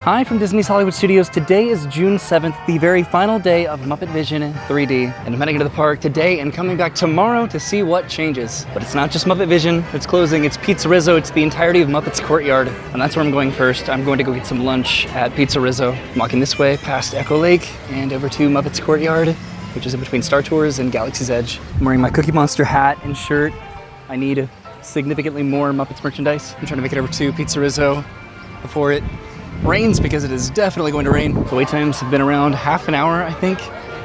Hi from Disney's Hollywood Studios. Today is June 7th, the very final day of MuppetVision3D. And I'm heading into the park today and coming back tomorrow to see what changes. But it's not just MuppetVision, it's closing, it's Pizza Rizzo, it's the entirety of Muppet's Courtyard. And that's where I'm going first. I'm going to go get some lunch at Pizza Rizzo. I'm walking this way past Echo Lake and over to Muppet's Courtyard, which is in between Star Tours and Galaxy's Edge. I'm wearing my Cookie Monster hat and shirt. I need significantly more Muppets merchandise. I'm trying to make it over to Pizza Rizzo before it rains, because it is definitely going to rain. The wait times have been around half an hour, I think,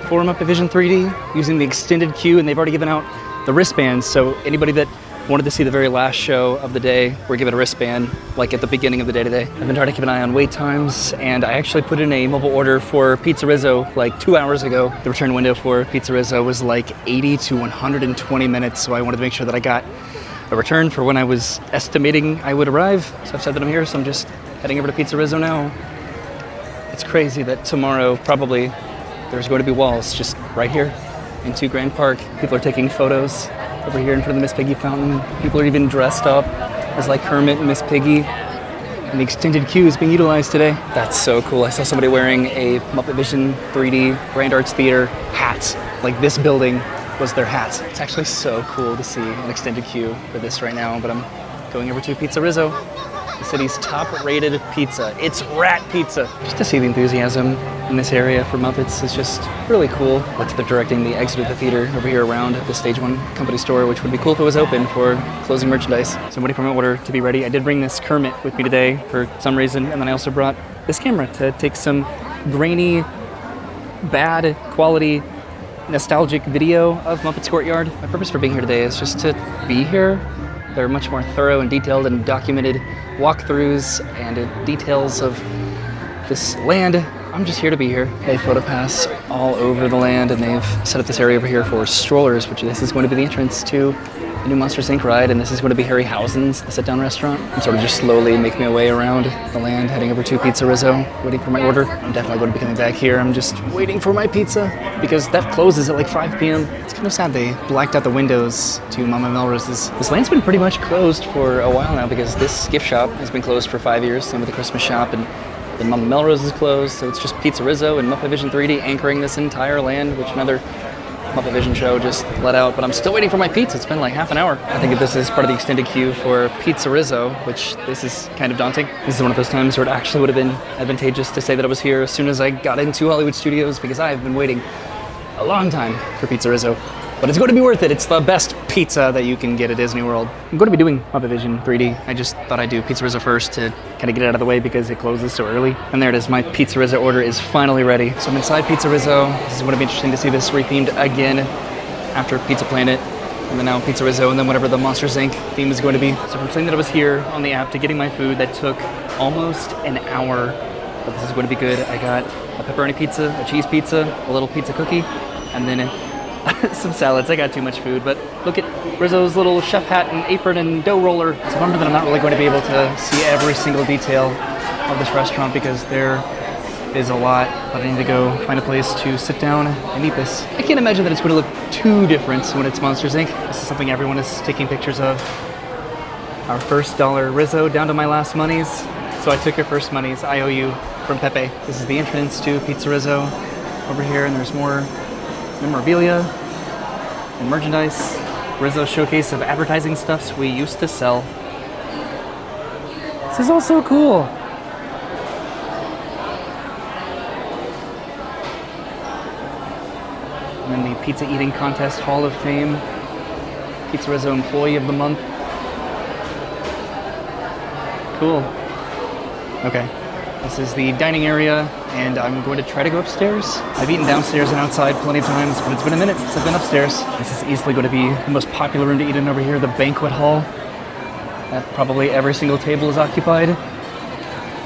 for MuppetVision3D using the extended queue, and they've already given out the wristbands, so anybody that wanted to see the very last show of the day, we're given a wristband, like at the beginning of the day today. I've been trying to keep an eye on wait times, and I actually put in a mobile order for Pizza Rizzo like 2 hours ago. The return window for Pizza Rizzo was like 80 to 120 minutes, so I wanted to make sure that I got a return for when I was estimating I would arrive. So I've said that I'm here, so I'm just heading over to Pizza Rizzo now. It's crazy that tomorrow probably there's going to be walls just right here in Grand Park. People are taking photos over here in front of the Miss Piggy fountain. People are even dressed up as like Kermit and Miss Piggy. And the extended queue is being utilized today. That's so cool. I saw somebody wearing a MuppetVision3D Grand Arts Theater hat. Like this building was their hat. It's actually so cool to see an extended queue for this right now, but I'm going over to Pizza Rizzo, the city's top-rated pizza. It's rat pizza. Just to see the enthusiasm in this area for Muppets is just really cool. Looks like they're directing the exit of the theater over here around the Stage 1 company store, which would be cool if it was open for closing merchandise. So I'm waiting for my order to be ready. I did bring this Kermit with me today for some reason, and then I also brought this camera to take some grainy, bad quality, nostalgic video of Muppet's Courtyard. My purpose for being here today is just to be here. There are much more thorough and detailed and documented walkthroughs and details of this land. I'm just here to be here. They have photo pass all over the land, and they've set up this area over here for strollers, which this is going to be the entrance to the new Monsters, Inc. ride, and this is going to be Harryhausen's, the sit-down restaurant. I'm sort of just slowly making my way around the land, heading over to Pizza Rizzo, waiting for my order. I'm definitely going to be coming back here. I'm just waiting for my pizza, because that closes at like 5 p.m. It's kind of sad they blacked out the windows to Mama Melrose's. This land's been pretty much closed for a while now, because this gift shop has been closed for 5 years, same with the Christmas shop, and then Mama Melrose is closed, so it's just Pizza Rizzo and MuppetVision3D anchoring this entire land, which another MuppetVision show just let out, but I'm still waiting for my pizza. It's been like half an hour. I think this is part of the extended queue for Pizza Rizzo, which this is kind of daunting. This is one of those times where it actually would have been advantageous to say that I was here as soon as I got into Hollywood Studios, because I have been waiting a long time for Pizza Rizzo. But it's going to be worth it. It's the best pizza that you can get at Disney World. I'm going to be doing MuppetVision3D. I just thought I'd do Pizza Rizzo first to kind of get it out of the way because it closes so early. And there it is. My Pizza Rizzo order is finally ready. So I'm inside Pizza Rizzo. This is going to be interesting to see this rethemed again after Pizza Planet, and then now Pizza Rizzo, and then whatever the Monsters, Inc. theme is going to be. So from saying that I was here on the app to getting my food, that took almost an hour. But this is going to be good. I got a pepperoni pizza, a cheese pizza, a little pizza cookie, and then some salads. I got too much food, but look at Rizzo's little chef hat and apron and dough roller. It's a bummer that I'm not really going to be able to see every single detail of this restaurant, because there is a lot, but I need to go find a place to sit down and eat this. I can't imagine that it's going to look too different when it's Monsters, Inc. This is something everyone is taking pictures of. Our first dollar Rizzo down to my last monies. So I took your first monies, I owe you, from Pepe. This is the entrance to Pizza Rizzo over here, and there's more memorabilia and merchandise. Rizzo's showcase of advertising stuffs we used to sell. This is all so cool. And then the Pizza Eating Contest Hall of Fame, Pizza Rizzo Employee of the Month. Cool. Okay, this is the dining area, and I'm going to try to go upstairs. I've eaten downstairs and outside plenty of times, but it's been a minute since I've been upstairs. This is easily going to be the most popular room to eat in over here, the banquet hall. That probably every single table is occupied.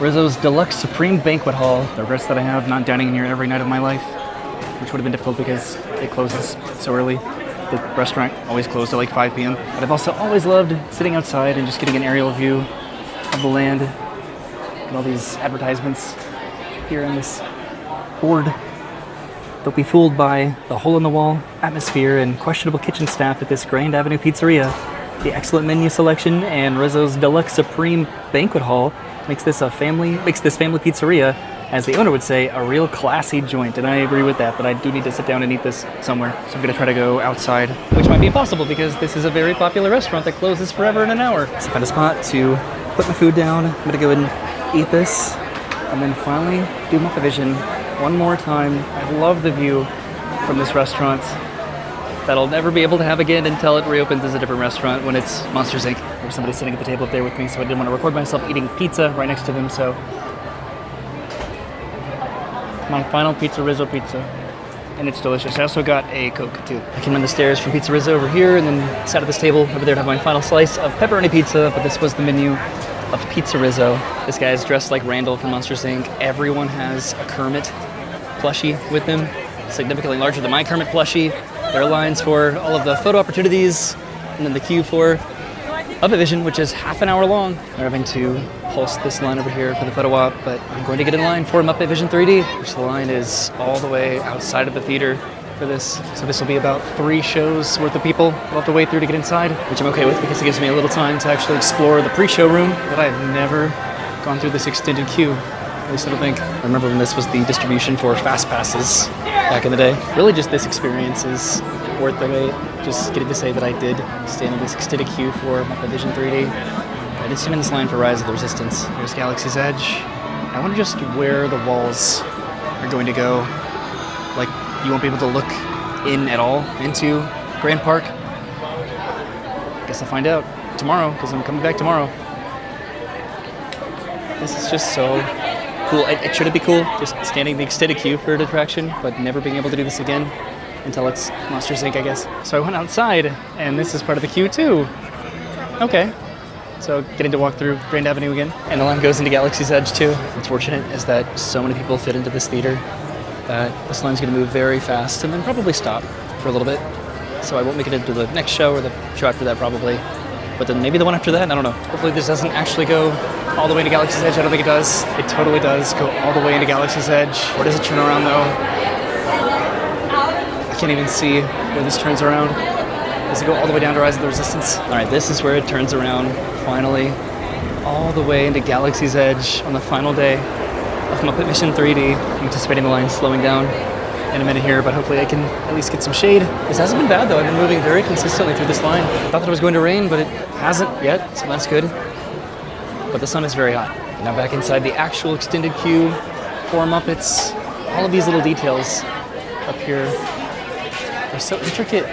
Rizzo's Deluxe Supreme Banquet Hall. The regrets that I have not dining in here every night of my life, which would have been difficult because it closes so early. The restaurant always closed at like 5 p.m. But I've also always loved sitting outside and just getting an aerial view of the land and all these advertisements here in this board. Don't be fooled by the hole-in-the-wall atmosphere and questionable kitchen staff at this Grand Avenue pizzeria. The excellent menu selection and Rizzo's Deluxe Supreme Banquet Hall makes this family pizzeria, as the owner would say, a real classy joint, and I agree with that, but I do need to sit down and eat this somewhere. So I'm gonna try to go outside, which might be impossible because this is a very popular restaurant that closes forever in an hour. So find a spot to put my food down. I'm gonna go and eat this, and then finally do Muppet Vision one more time. I love the view from this restaurant that I'll never be able to have again until it reopens as a different restaurant when it's Monsters Inc. There's somebody sitting at the table up there with me, so I didn't want to record myself eating pizza right next to them, so my final Pizza Rizzo pizza, and it's delicious. I also got a Coke too. I came down the stairs from Pizza Rizzo over here and then sat at this table over there to have my final slice of pepperoni pizza, but this was the menu of Pizza Rizzo. This guy is dressed like Randall from Monsters Inc. Everyone has a Kermit plushie with them, significantly larger than my Kermit plushie. There are lines for all of the photo opportunities, and then the queue for Muppet Vision, which is half an hour long. They're having to pulse this line over here for the photo op, but I'm going to get in line for MuppetVision3D, which the line is all the way outside of the theater for this. So this will be about 3 shows worth of people we'll have to wait through to get inside, which I'm okay with because it gives me a little time to actually explore the pre-show room, but I have never gone through this extended queue. At least I don't think. I remember when this was the distribution for Fast Passes back in the day. Really just this experience is worth the wait. Just getting to say that I did stand in this extended queue for MuppetVision3D. I did stand in this line for Rise of the Resistance. There's Galaxy's Edge. I wonder just where the walls are going to go. Like, you won't be able to look in at all into Grand Park. Guess I'll find out tomorrow, because I'm coming back tomorrow. This is just so cool. It shouldn't be cool, just standing in the extended queue for an attraction, but never being able to do this again until it's Monsters Inc., I guess. So I went outside, and this is part of the queue too. Okay. So getting to walk through Grand Avenue again. And the line goes into Galaxy's Edge too. What's fortunate is that so many people fit into this theater that this line's gonna move very fast and then probably stop for a little bit. So I won't make it into the next show or the show after that probably. But then maybe the one after that, I don't know. Hopefully this doesn't actually go all the way into Galaxy's Edge. I don't think it does. It totally does go all the way into Galaxy's Edge. Or does it turn around though? I can't even see where this turns around. Does it go all the way down to Rise of the Resistance? All right, this is where it turns around, finally, all the way into Galaxy's Edge on the final day of MuppetVision3D. I'm anticipating the line slowing down in a minute here, but hopefully I can at least get some shade. This hasn't been bad though. I've been moving very consistently through this line. I thought that it was going to rain, but it hasn't yet, so that's good. But the sun is very hot. Now back inside the actual extended queue for Muppets. All of these little details up here are so intricate.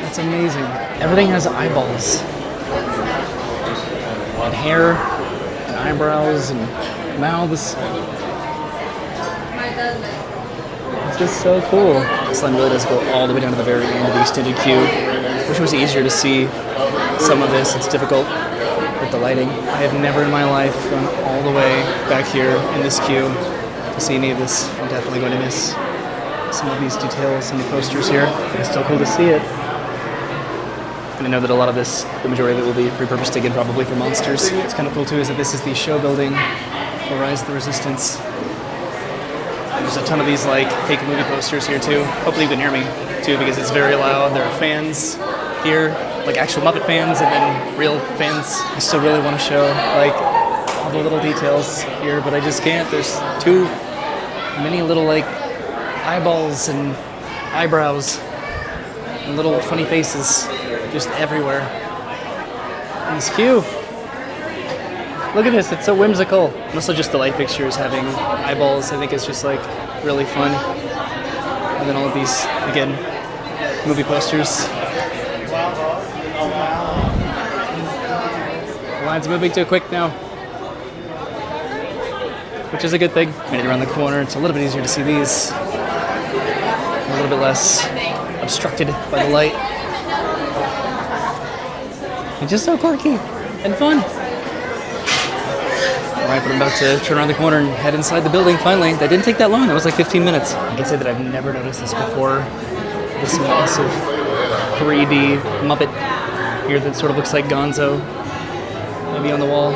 That's amazing. Everything has eyeballs and hair and eyebrows and mouths. It's just so cool. This line really does go all the way down to the very end of the extended queue. Wish it was easier to see some of this. It's difficult with the lighting. I have never in my life gone all the way back here in this queue to see any of this. I'm definitely going to miss some of these details and the posters here, but it's still cool to see it. And I know that a lot of this, the majority of it will be repurposed again probably for Monsters. What's kind of cool too is that this is the show building for Rise of the Resistance. There's a ton of these like fake movie posters here too. Hopefully you can hear me too because it's very loud. There are fans here, like actual Muppet fans and then real fans. I still really want to show like all the little details here, but I just can't. There's too many little like eyeballs and eyebrows and little funny faces just everywhere in this queue. Look at this, it's so whimsical. Mostly just the light fixtures having eyeballs, I think is just like really fun. And then all of these, again, movie posters. The line's moving too quick now, which is a good thing. Made it around the corner, it's a little bit easier to see these. A little bit less obstructed by the light. It's just so quirky and fun. All right, but I'm about to turn around the corner and head inside the building finally. That didn't take that long, that was like 15 minutes. I can say that I've never noticed this before. This massive 3D Muppet here that sort of looks like Gonzo, maybe on the wall.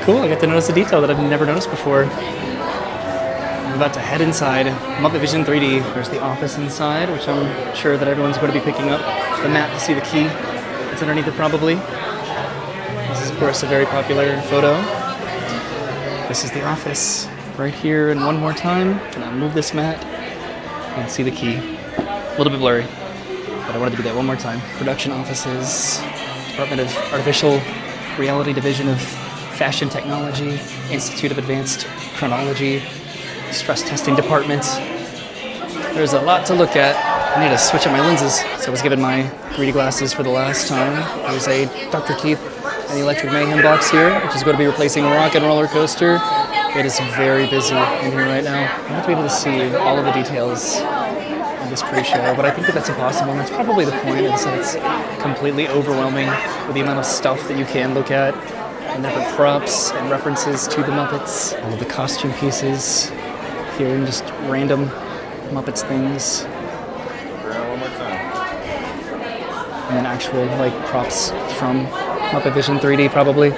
Cool, I got to notice a detail that I've never noticed before. I'm about to head inside MuppetVision3D. There's the office inside, which I'm sure that everyone's going to be picking up. The map to see the key. It's underneath it probably. of course, a very popular photo. This is the office right here, and one more time. And I'll move this mat. You can see the key. A little bit blurry, but I wanted to do that one more time. Production offices, Department of Artificial Reality Division of Fashion Technology, Institute of Advanced Chronology, Stress Testing Department. There's a lot to look at. I need to switch up my lenses. So I was given my 3D glasses for the last time. There's a Dr. Teeth and the Electric Mayhem box here, which is going to be replacing Rock and Roller Coaster. It is very busy in here right now. I want to be able to see all of the details of this pre-show, but I think that that's impossible, and that's probably the point, is that it's completely overwhelming with the amount of stuff that you can look at, and different props and references to the Muppets, all of the costume pieces here, and just random Muppets things. And then actual props from MuppetVision3D probably.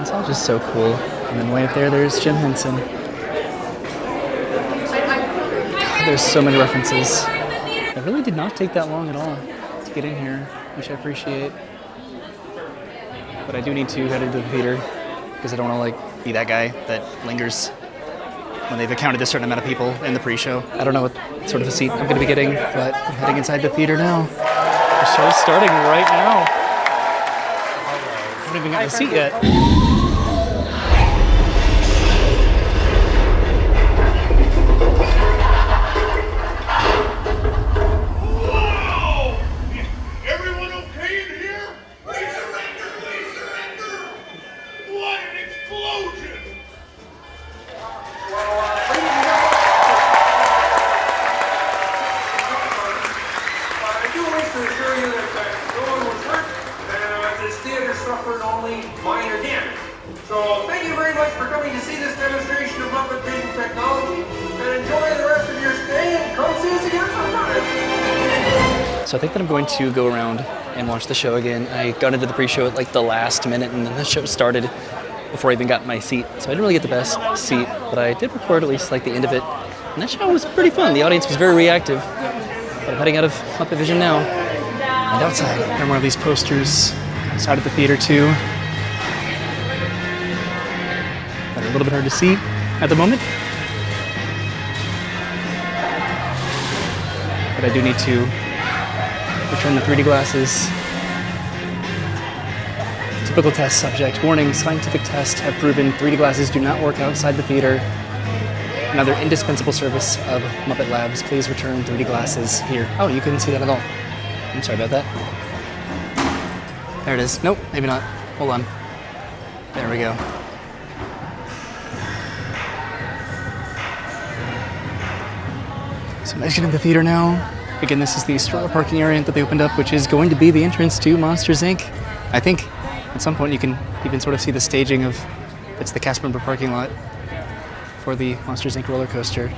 It's all just so cool. And then way up there's Jim Henson. God, there's so many references. It really did not take that long at all to get in here, which I appreciate. But I do need to head into the theater because I don't want to be that guy that lingers when they've accounted a certain amount of people in the pre-show. I don't know what sort of a seat I'm going to be getting, but I'm heading inside the theater now. The show's starting right now. I haven't even gotten a seat yet. Everyone okay in here? We surrender! We surrender! What an explosion! I do wish to assure you that no one was hurt, and this theater suffered only minor damage. So thank you very much for coming to see this demonstration of Muppet Vision technology, and enjoy the rest of your stay, and come see us again sometime. So I think that I'm going to go around and watch the show again. I got into the pre-show at the last minute, and then the show started before I even got my seat. So I didn't really get the best seat, but I did record at least the end of it. And that show was pretty fun. The audience was very reactive. But I'm heading out of Muppet Vision now. And outside, there are more of these posters outside of the theater too. That are a little bit hard to see at the moment. But I do need to return the 3D glasses. Typical test subject. Warning, scientific tests have proven 3D glasses do not work outside the theater. Another indispensable service of Muppet Labs. Please return 3D glasses here. Oh, you couldn't see that at all. I'm sorry about that. There it is. Nope, maybe not. Hold on. There we go. So I'm exiting the theater now. Again, this is the stroller parking area that they opened up, which is going to be the entrance to Monsters, Inc. I think at some point you can even sort of see the staging of, it's the cast member parking lot for the Monsters, Inc. roller coaster.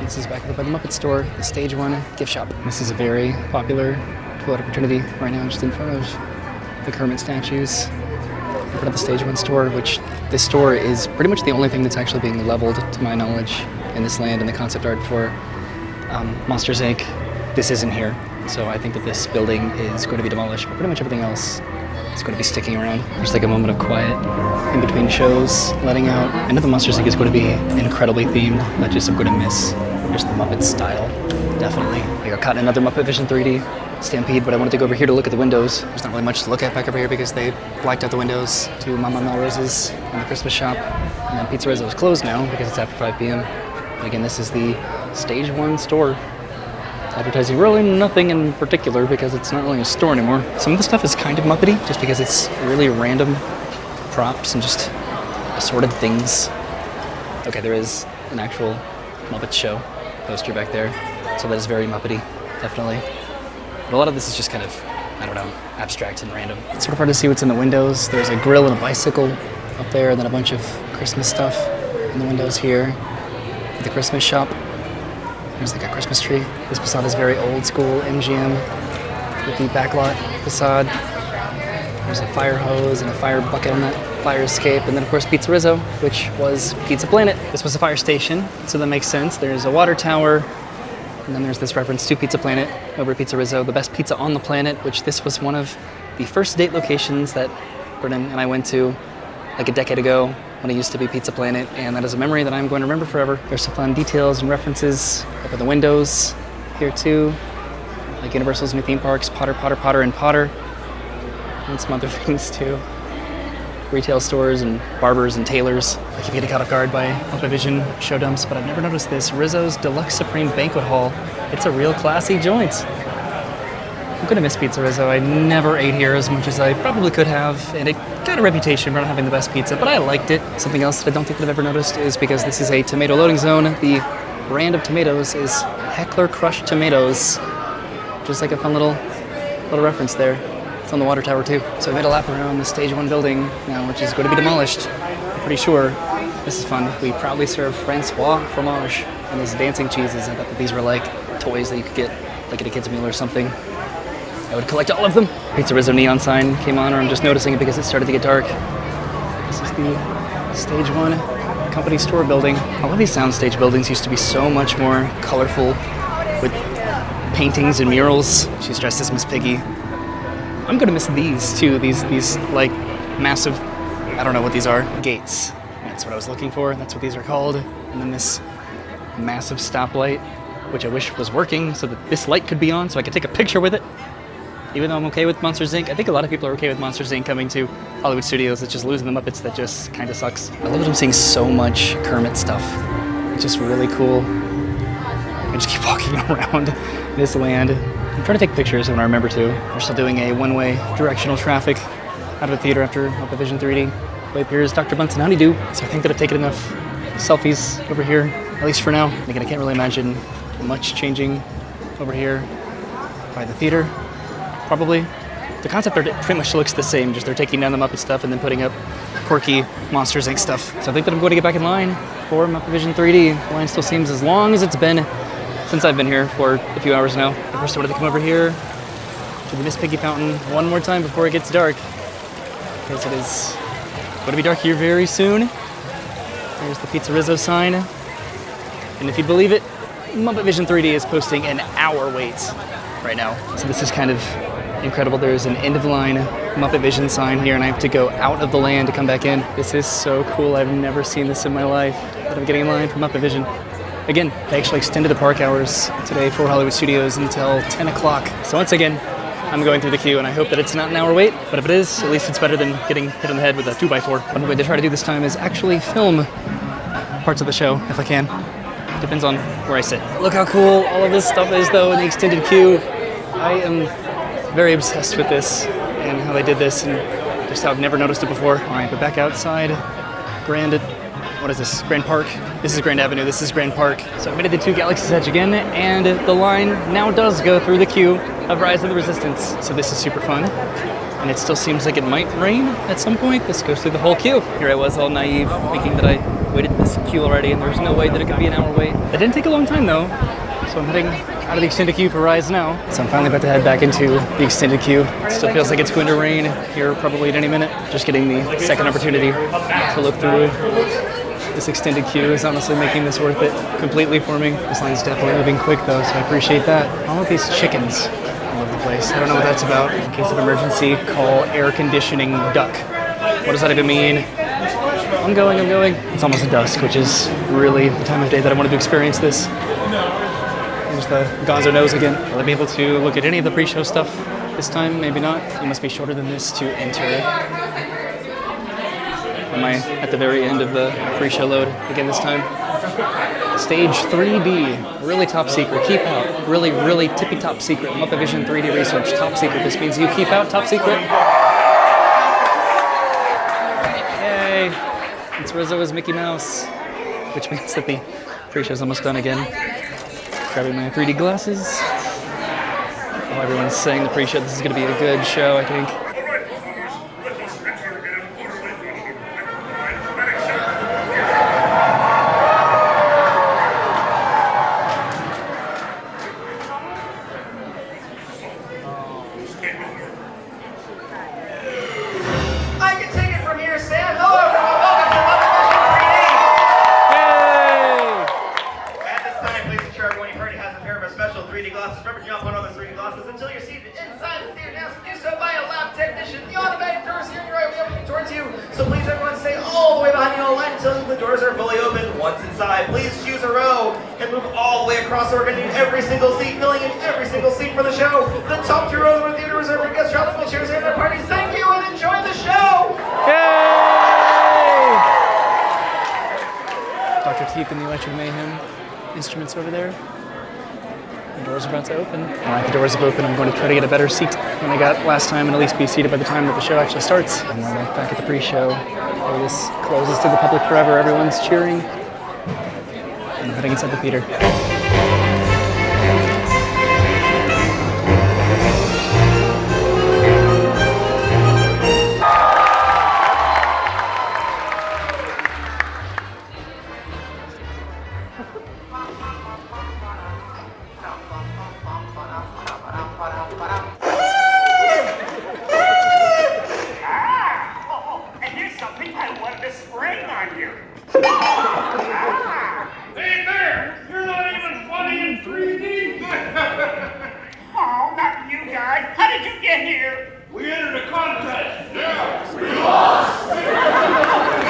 This is back up by the Muppet store, the Stage 1 gift shop. This is a very popular photo opportunity right now, just in front of the Kermit statues, in front of the Stage 1 store, which this store is pretty much the only thing that's actually being leveled, to my knowledge, in this land, and the concept art for Monsters, Inc. This isn't here. So I think that this building is going to be demolished, but pretty much everything else is going to be sticking around. There's a moment of quiet in between shows, letting out. I know the Monsters, Inc. is going to be incredibly themed, but just I'm going to miss just the Muppet style, definitely. I got caught in another MuppetVision3D stampede, but I wanted to go over here to look at the windows. There's not really much to look at back over here because they blacked out the windows to Mama Melrose's and the Christmas shop. And then Pizza Rizzo is closed now because it's after 5 p.m. But again, this is the Stage 1 store. Advertising really nothing in particular because it's not really a store anymore. Some of the stuff is kind of Muppety just because it's really random props and just assorted things. Okay, there is an actual Muppet show poster back there, so that is very Muppety, definitely. But a lot of this is just kind of, I don't know, abstract and random. It's sort of hard to see what's in the windows. There's a grill and a bicycle up there, and then a bunch of Christmas stuff in the windows here. The Christmas shop. There's a Christmas tree. This facade is very old school MGM with the backlot facade. There's a fire hose and a fire bucket on that fire escape. And then of course Pizza Rizzo, which was Pizza Planet. This was a fire station, so that makes sense. There's a water tower, And then there's this reference to Pizza Planet over Pizza Rizzo, the best pizza on the planet, which this was one of the first date locations that Brennan and I went to like a decade ago when it used to be Pizza Planet, and that is a memory that I'm going to remember forever. There's some fun details and references over the windows here too, like Universal's new theme parks, Potter, Potter, Potter, and Potter, and some other things too. Retail stores and barbers and tailors. I keep getting caught off guard by MuppetVision show dumps, but I've never noticed this. Rizzo's Deluxe Supreme Banquet Hall. It's a real classy joint. I'm gonna miss Pizza Rizzo. I never ate here as much as I probably could have, and it got a reputation for not having the best pizza, but I liked it. Something else that I don't think that I've ever noticed is because this is a tomato loading zone, the brand of tomatoes is Heckler Crushed Tomatoes. Just like a fun little reference there. It's on the water tower too. So I made a lap around the Stage 1 building now, which is going to be demolished. I'm pretty sure. This is fun. We proudly serve Francois fromage and these dancing cheeses. I thought that these were like toys that you could get like at a kid's meal or something. I would collect all of them. Pizza Rizzo neon sign came on, or I'm just noticing it because it started to get dark. This is the Stage 1 company store building. All of these soundstage buildings used to be so much more colorful with paintings and murals. She's dressed as Miss Piggy. I'm gonna miss these too, these like massive, I don't know what these are, gates. That's what I was looking for, that's what these are called. And then this massive stoplight, which I wish was working so that this light could be on so I could take a picture with it. Even though I'm okay with Monsters, Inc., I think a lot of people are okay with Monsters, Inc. coming to Hollywood Studios. It's just losing the Muppets that just kind of sucks. I love that I'm seeing so much Kermit stuff. It's just really cool. I just keep walking around this land. I'm trying to take pictures when I remember to. We're still doing a one-way directional traffic out of the theater after MuppetVision3D. Way up here is Dr. Bunsen Honeydew. So I think that I've taken enough selfies over here, at least for now. Again, I can't really imagine much changing over here by the theater. Probably. The concept art pretty much looks the same, just they're taking down the Muppet stuff and then putting up quirky Monsters, Inc. stuff. So I think that I'm going to get back in line for MuppetVision3D. The line still seems as long as it's been since I've been here for a few hours now. But first I wanted to come over here to the Miss Piggy fountain one more time before it gets dark, because it is going to be dark here very soon. There's the Pizza Rizzo sign. And if you believe it, MuppetVision3D is posting an hour wait right now. So this is kind of incredible. There's an end of line MuppetVision sign here, and I have to go out of the land to come back in. This is so cool. I've never seen this in my life, that I'm getting in line for MuppetVision. Again, they actually extended the park hours today for Hollywood Studios until 10 o'clock. So once again, I'm going through the queue, and I hope that it's not an hour wait, but if it is, at least it's better than getting hit on the head with a 2x4. What I'm going to try to do this time is actually film parts of the show, if I can. Depends on where I sit. Look how cool all of this stuff is, though, in the extended queue. I am very obsessed with this and how they did this, and just how I've never noticed it before. All right, but back outside, what is this, Grand Park? This is Grand Avenue, this is Grand Park. So I made it to 2 Galaxy's Edge again, and the line now does go through the queue of Rise of the Resistance. So this is super fun, and it still seems like it might rain at some point. This goes through the whole queue. Here I was all naive, thinking that I waited this queue already, and there's no way that it could be an hour wait. It didn't take a long time though, so I'm heading out of the extended queue for Rise now. So I'm finally about to head back into the extended queue. It still feels like it's going to rain here probably at any minute. Just getting the second opportunity to look through this extended queue is honestly making this worth it completely for me. This line's definitely moving quick though, so I appreciate that. All of these chickens all over the place. I don't know what that's about. In case of emergency, call air conditioning duck. What does that even mean? I'm going. It's almost dusk, which is really the time of day that I wanted to experience this. There's the gonzo nose again. Will I be able to look at any of the pre-show stuff this time? Maybe not. You must be shorter than this to enter. Am I at the very end of the pre-show load again this time? Stage 3D, really top secret, keep out. Really tippy top secret. MuppetVision3D research, top secret. This means you keep out, top secret. Yay! It's Rizzo as Mickey Mouse, which means that the pre-show's almost done again. Grabbing my 3D glasses. Oh, everyone's saying the pre-show, this is going to be a good show, I think. until the doors are fully open. Once inside, please choose a row and move all the way across so we're going to need every single seat, filling in every single seat for the show. The top 2 rows are theater reserved for guests traveling with chairs and their parties. Thank you and enjoy the show! Yay! Dr. Teep and the Electric Mayhem instruments over there. The doors are about to open. All right, the doors have opened. I'm going to try to get a better seat than I got last time and at least be seated by the time that the show actually starts. And we're back at the pre-show. Before this closes to the public forever, everyone's cheering. And I'm heading inside the theater. Hey there! You're not even funny in 3D! Oh, not you guys. How did you get here? We entered a contest! Yeah! We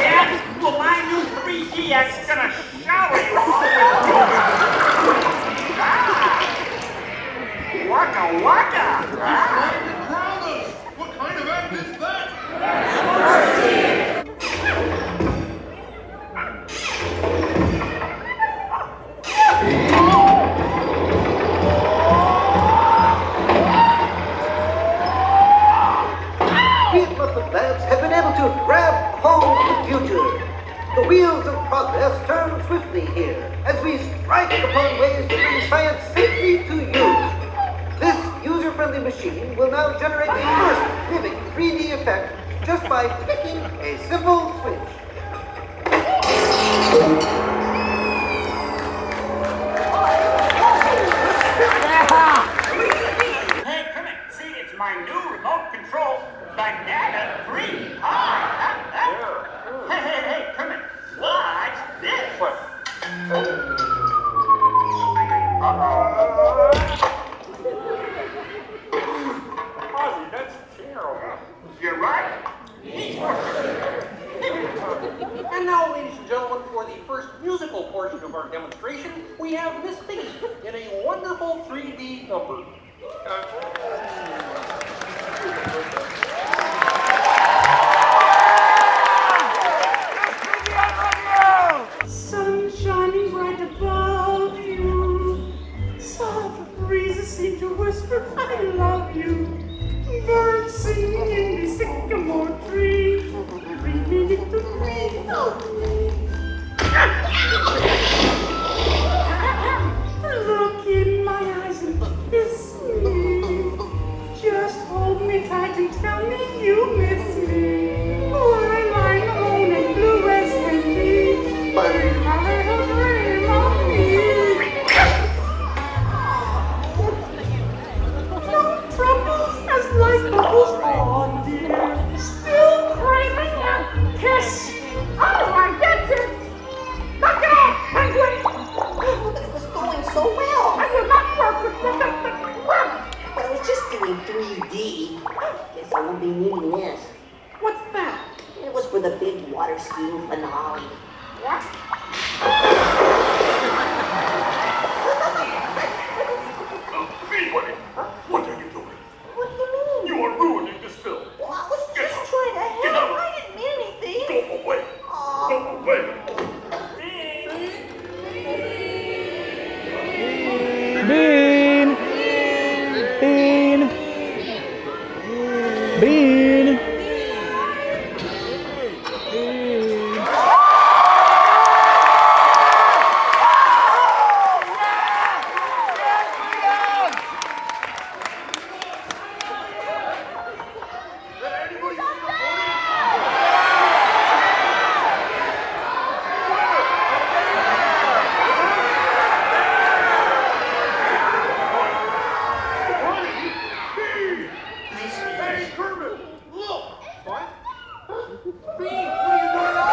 Yeah? Well, my new 3DX is gonna shower you all with Waka waka! What kind of act is that? These Muppet labs have been able to grab hold of the future. The wheels of progress turn swiftly here as we strike upon ways to bring science safely to you. This user-friendly machine will now generate the first living 3D effect just by flicking a simple switch. Hey, come in. See, it's my new remote control Banana 3. Hey, come in. Watch this. Ozzy, that's terrible. You're right. And now, ladies and gentlemen, for the first musical portion of our demonstration, we have Miss Piggy in a wonderful 3D number. Sun shining bright above you. Soft breezes seem to whisper, I love you. Birds singing in the sycamore tree. Dreaming it to dream of me. Look in my eyes and kiss me. Just hold me tight and tell me you miss me. While I'm alone and blue as can be. Have a little dream of me. No troubles as life bubbles on, dear. Still craving a kiss. Oh, I get it. Look out, penguin. It was going so well. I will not work with nothing but work. But I was just doing 3D. Guess I won't be needing this. What's that? It was for the big water skiing finale. What? Anybody, what are you doing? What do you mean? You are ruining this film. Well, I was Get just out. trying to Get help. out. I didn't mean anything. Go away. Aw. Go away. Bean! Bean! Bean! Hey, Kermit, look. What? Bean, what are you doing now?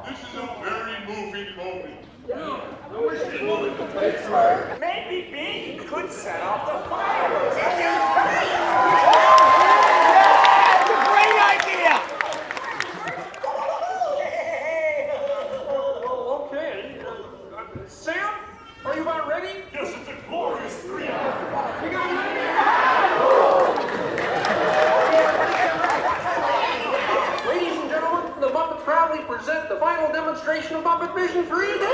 This is a very moving moment. Maybe Bean could set off the fireworks. of MuppetVision3D.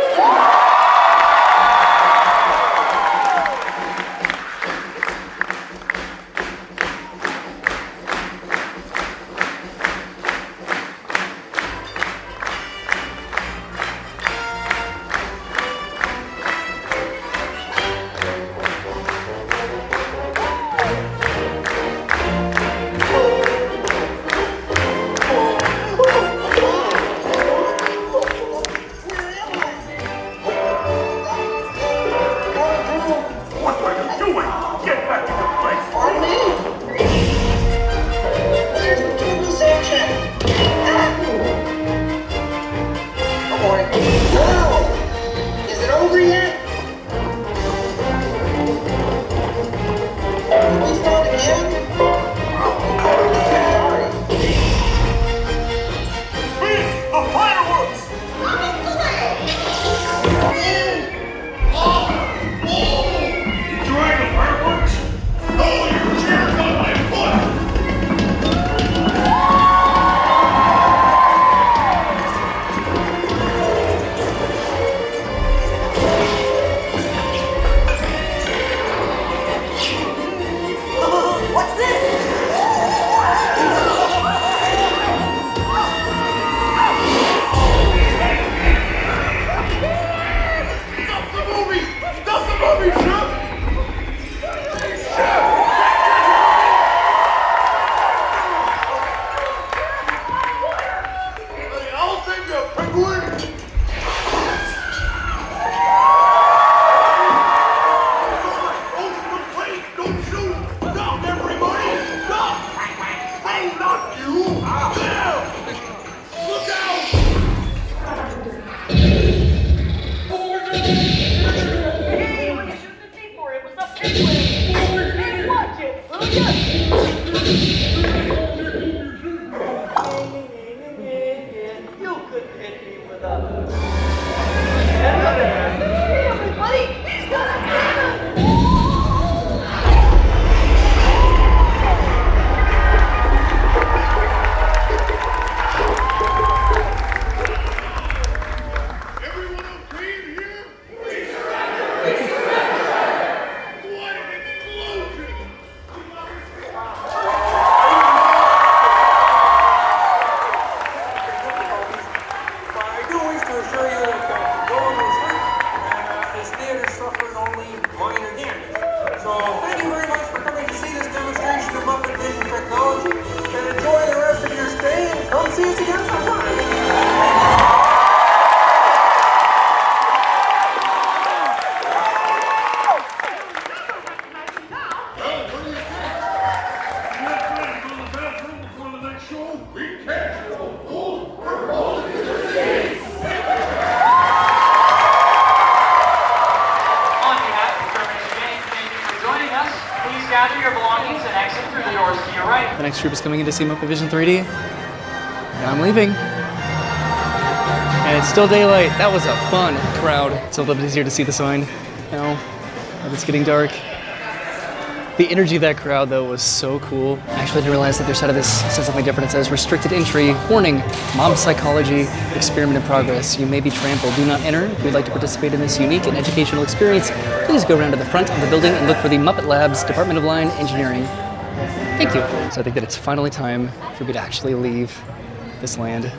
The next group is coming in to see MuppetVision3D, and I'm leaving. And it's still daylight. That was a fun crowd. It's a little bit easier to see the sign now that it's getting dark. The energy of that crowd, though, was so cool. I actually didn't realize that their side of this says something different. It says, restricted entry, warning, mob psychology, experiment in progress. You may be trampled. Do not enter. If you'd like to participate in this unique and educational experience, please go around to the front of the building and look for the Muppet Labs, Department of Line Engineering. Thank you. So I think that it's finally time for me to actually leave this land.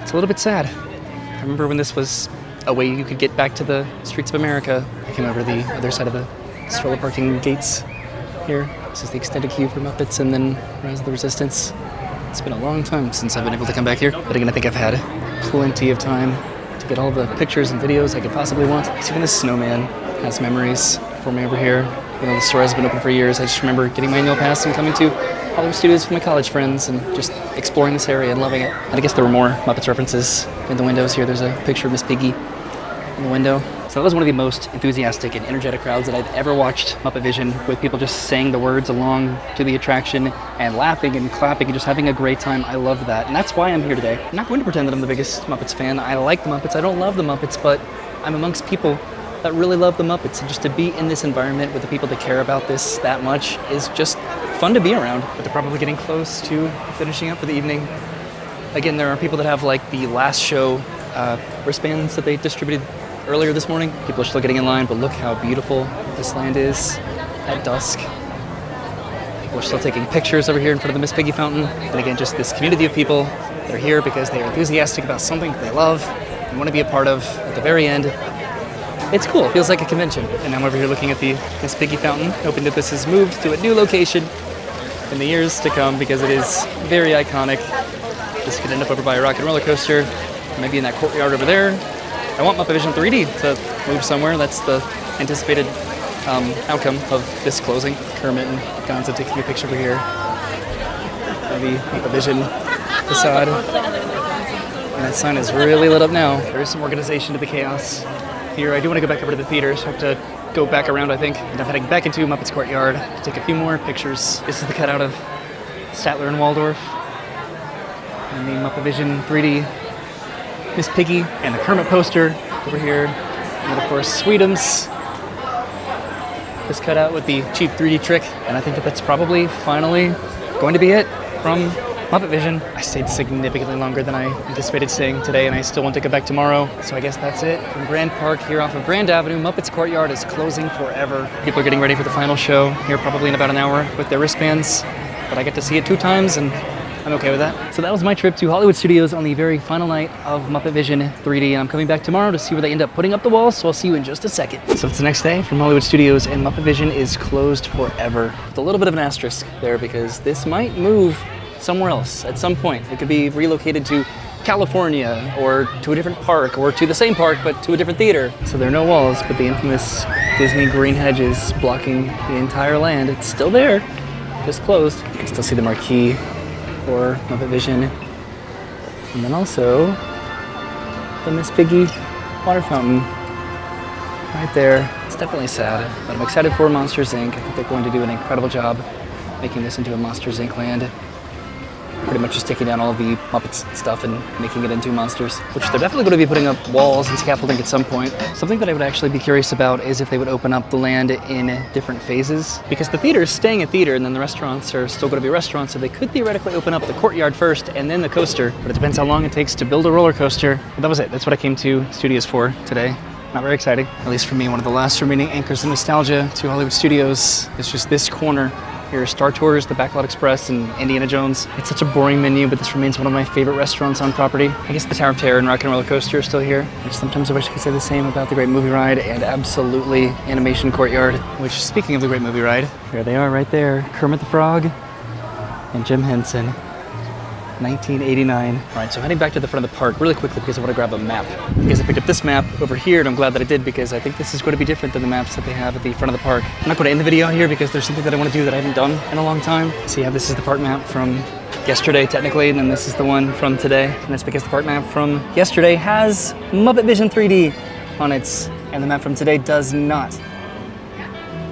It's a little bit sad. I remember when this was a way you could get back to the streets of America. I came over the other side of the stroller parking gates here. This is the extended queue for Muppets and then Rise of the Resistance. It's been a long time since I've been able to come back here. But again, I think I've had plenty of time to get all the pictures and videos I could possibly want. Even this snowman has memories for me over here. You know, the store has been open for years. I just remember getting my annual pass and coming to Hollywood Studios with my college friends and just exploring this area and loving it. And I guess there were more Muppets references in the windows here. There's a picture of Miss Piggy in the window. So that was one of the most enthusiastic and energetic crowds that I've ever watched Muppet Vision, with people just saying the words along to the attraction and laughing and clapping and just having a great time. I love that. And that's why I'm here today. I'm not going to pretend that I'm the biggest Muppets fan. I like the Muppets. I don't love the Muppets, but I'm amongst people that really love the Muppets, and just to be in this environment with the people that care about this that much is just fun to be around. But they're probably getting close to finishing up for the evening. Again, there are people that have like the last show wristbands that they distributed earlier this morning. People are still getting in line, but look how beautiful this land is at dusk. People are still taking pictures over here in front of the Miss Piggy fountain. And again, just this community of people that are here because they are enthusiastic about something that they love and want to be a part of at the very end. It's cool, it feels like a convention. And I'm over here looking at the Miss Piggy fountain, hoping that this has moved to a new location in the years to come because it is very iconic. This could end up over by a rock and roller coaster, maybe in that courtyard over there. I want MuppetVision3D to move somewhere. That's the anticipated outcome of this closing. Kermit and Gonzo taking a picture over here. The MuppetVision facade. And that sign is really lit up now. There is some organization to the chaos here. I do want to go back over to the theater, so I have to go back around, I think. And I'm heading back into Muppet's Courtyard to take a few more pictures. This is the cutout of Statler and Waldorf. And the MuppetVision3D Miss Piggy and the Kermit poster over here. And of course, Sweetums. This cutout with the cheap 3D trick. And I think that that's probably finally going to be it from Muppet Vision. I stayed significantly longer than I anticipated staying today, and I still want to go back tomorrow. So I guess that's it from Grand Park here off of Grand Avenue. Muppet's Courtyard is closing forever. People are getting ready for the final show here probably in about an hour with their wristbands. But I get to see it 2 times, and I'm okay with that. So that was my trip to Hollywood Studios on the very final night of Muppet Vision 3D, and I'm coming back tomorrow to see where they end up putting up the walls, so I'll see you in just a second. So it's the next day from Hollywood Studios, and Muppet Vision is closed forever. With a little bit of an asterisk there, because this might move somewhere else at some point. It could be relocated to California, or to a different park, or to the same park, but to a different theater. So there are no walls, but the infamous Disney green hedges blocking the entire land. It's still there, just closed. You can still see the marquee for Muppet Vision. And then also the Miss Piggy water fountain right there. It's definitely sad, but I'm excited for Monsters, Inc. I think they're going to do an incredible job making this into a Monsters, Inc. land. Pretty much just taking down all of the Muppets stuff and making it into Monsters, which they're definitely going to be putting up walls and scaffolding at some point. Something that I would actually be curious about is if they would open up the land in different phases, because the theater is staying a theater and then the restaurants are still going to be restaurants, so they could theoretically open up the courtyard first and then the coaster, but it depends how long it takes to build a roller coaster. But that was it. That's what I came to Studios for today. Not very exciting, at least for me. One of the last remaining anchors of nostalgia to Hollywood Studios is just this corner. Here are Star Tours, the Backlot Express, and Indiana Jones. It's such a boring menu, but this remains one of my favorite restaurants on property. I guess the Tower of Terror and Rock and Roller Coaster are still here, which sometimes I wish I could say the same about the Great Movie Ride and absolutely Animation Courtyard, which, speaking of the Great Movie Ride, here they are right there, Kermit the Frog and Jim Henson. 1989. All right, so heading back to the front of the park really quickly because I want to grab a map. Because I picked up this map over here, and I'm glad that I did because I think this is going to be different than the maps that they have at the front of the park. I'm not going to end the video here because there's something that I want to do that I haven't done in a long time. So yeah, this is the park map from yesterday technically, and then this is the one from today. And that's because the park map from yesterday has Muppet Vision 3D on it, and the map from today does not.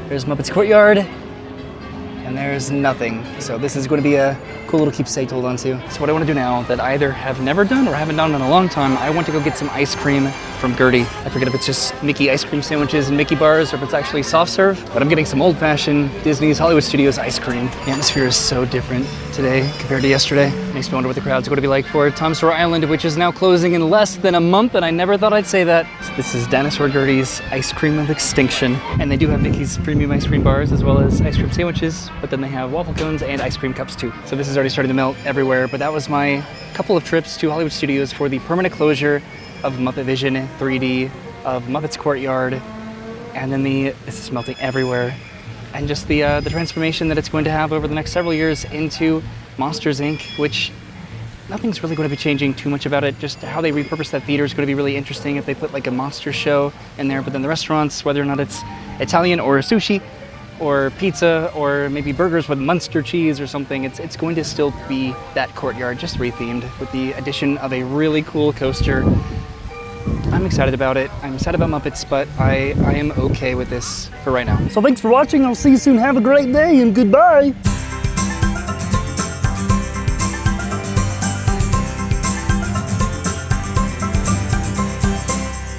There's Muppet's Courtyard, and there's nothing. So this is going to be a cool little keepsake to hold on to. So what I want to do now that I either have never done or haven't done in a long time, I want to go get some ice cream from Gertie. I forget if it's just Mickey ice cream sandwiches and Mickey bars or if it's actually soft serve, but I'm getting some old-fashioned Disney's Hollywood Studios ice cream. The atmosphere is so different today compared to yesterday. Makes me wonder what the crowd's going to be like for Tom Sawyer Island, which is now closing in less than a month, and I never thought I'd say that. So this is Dinosaur Gertie's Ice Cream of Extinction, and they do have Mickey's premium ice cream bars as well as ice cream sandwiches, but then they have waffle cones and ice cream cups too. So this is already starting to melt everywhere, but that was my couple of trips to Hollywood Studios for the permanent closure of Muppet Vision 3D, of Muppet's Courtyard, and then this is melting everywhere, and just the transformation that it's going to have over the next several years into Monsters, Inc., which nothing's really going to be changing too much about it. Just how they repurpose that theater is going to be really interesting if they put like a monster show in there, but then the restaurants, whether or not it's Italian or sushi, or pizza, or maybe burgers with Munster cheese or something, it's going to still be that courtyard, just rethemed with the addition of a really cool coaster. I'm excited about it. I'm sad about Muppets, but I am okay with this for right now. So thanks for watching. I'll see you soon. Have a great day and goodbye.